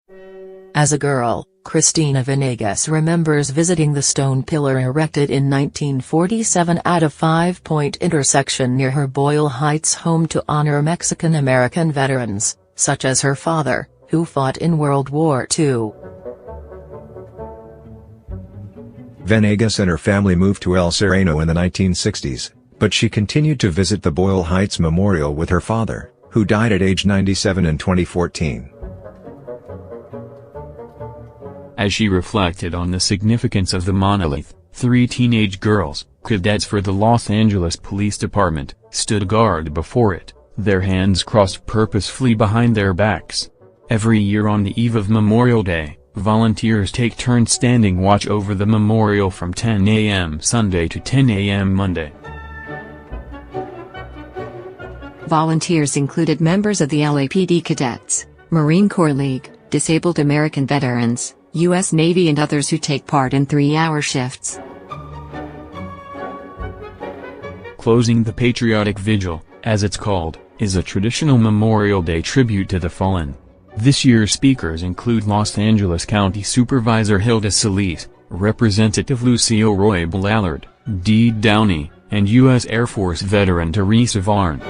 As a girl, Christina Venegas remembers visiting the stone pillar erected in 1947 at a 5-point intersection near her Boyle Heights home to honor Mexican-American veterans, such as her father, who fought in World War II. Venegas and her family moved to El Sereno in the 1960s, but she continued to visit the Boyle Heights Memorial with her father, who died at age 97 in 2014. As she reflected on the significance of the monolith, 3 teenage girls, cadets for the Los Angeles Police Department, stood guard before it, their hands crossed purposefully behind their backs. Every year on the eve of Memorial Day, volunteers take turns standing watch over the memorial from 10 a.m. Sunday to 10 a.m. Monday. Volunteers included members of the LAPD cadets, Marine Corps League, Disabled American Veterans, U.S. Navy and others who take part in 3-hour shifts. Closing the Patriotic Vigil, as it's called, is a traditional Memorial Day tribute to the fallen. This year's speakers include Los Angeles County Supervisor Hilda Solis, Representative Lucio Roy Ballard, Dee Downey, and U.S. Air Force veteran Teresa Varn.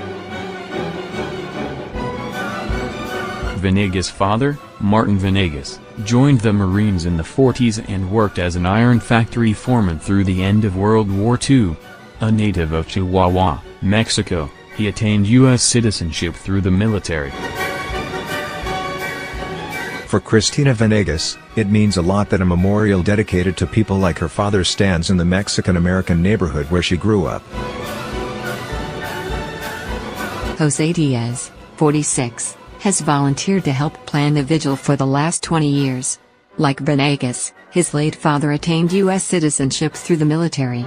Venegas' father, Martin Venegas, joined the Marines in the 40s and worked as an iron factory foreman through the end of World War II. A native of Chihuahua, Mexico, he attained U.S. citizenship through the military. For Christina Venegas, it means a lot that a memorial dedicated to people like her father stands in the Mexican-American neighborhood where she grew up. Jose Diaz, 46, has volunteered to help plan the vigil for the last 20 years. Like Venegas, his late father attained U.S. citizenship through the military.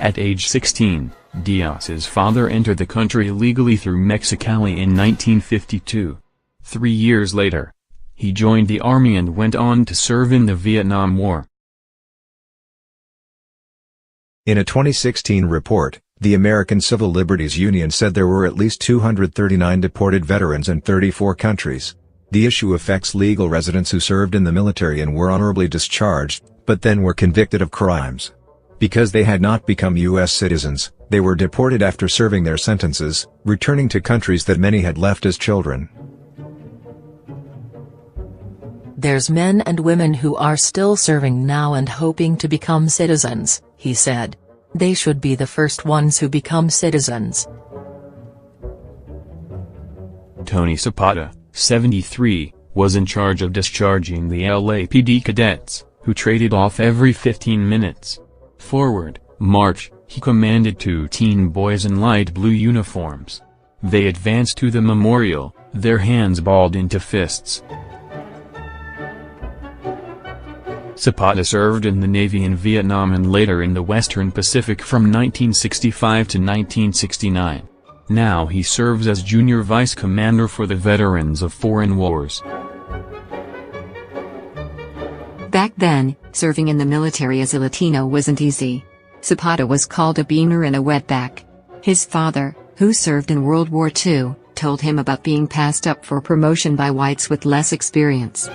At age 16, Diaz's father entered the country legally through Mexicali in 1952. 3 years later, he joined the army and went on to serve in the Vietnam War. In a 2016 report, the American Civil Liberties Union said there were at least 239 deported veterans in 34 countries. The issue affects legal residents who served in the military and were honorably discharged, but then were convicted of crimes. Because they had not become U.S. citizens, they were deported after serving their sentences, returning to countries that many had left as children. There's men and women who are still serving now and hoping to become citizens, he said. They should be the first ones who become citizens. Tony Zapata, 73, was in charge of discharging the LAPD cadets, who traded off every 15 minutes. Forward, march, he commanded 2 teen boys in light blue uniforms. They advanced to the memorial, their hands balled into fists. Zapata served in the Navy in Vietnam and later in the Western Pacific from 1965 to 1969. Now he serves as Junior Vice Commander for the Veterans of Foreign Wars. Back then, serving in the military as a Latino wasn't easy. Zapata was called a beaner and a wetback. His father, who served in World War II, told him about being passed up for promotion by whites with less experience.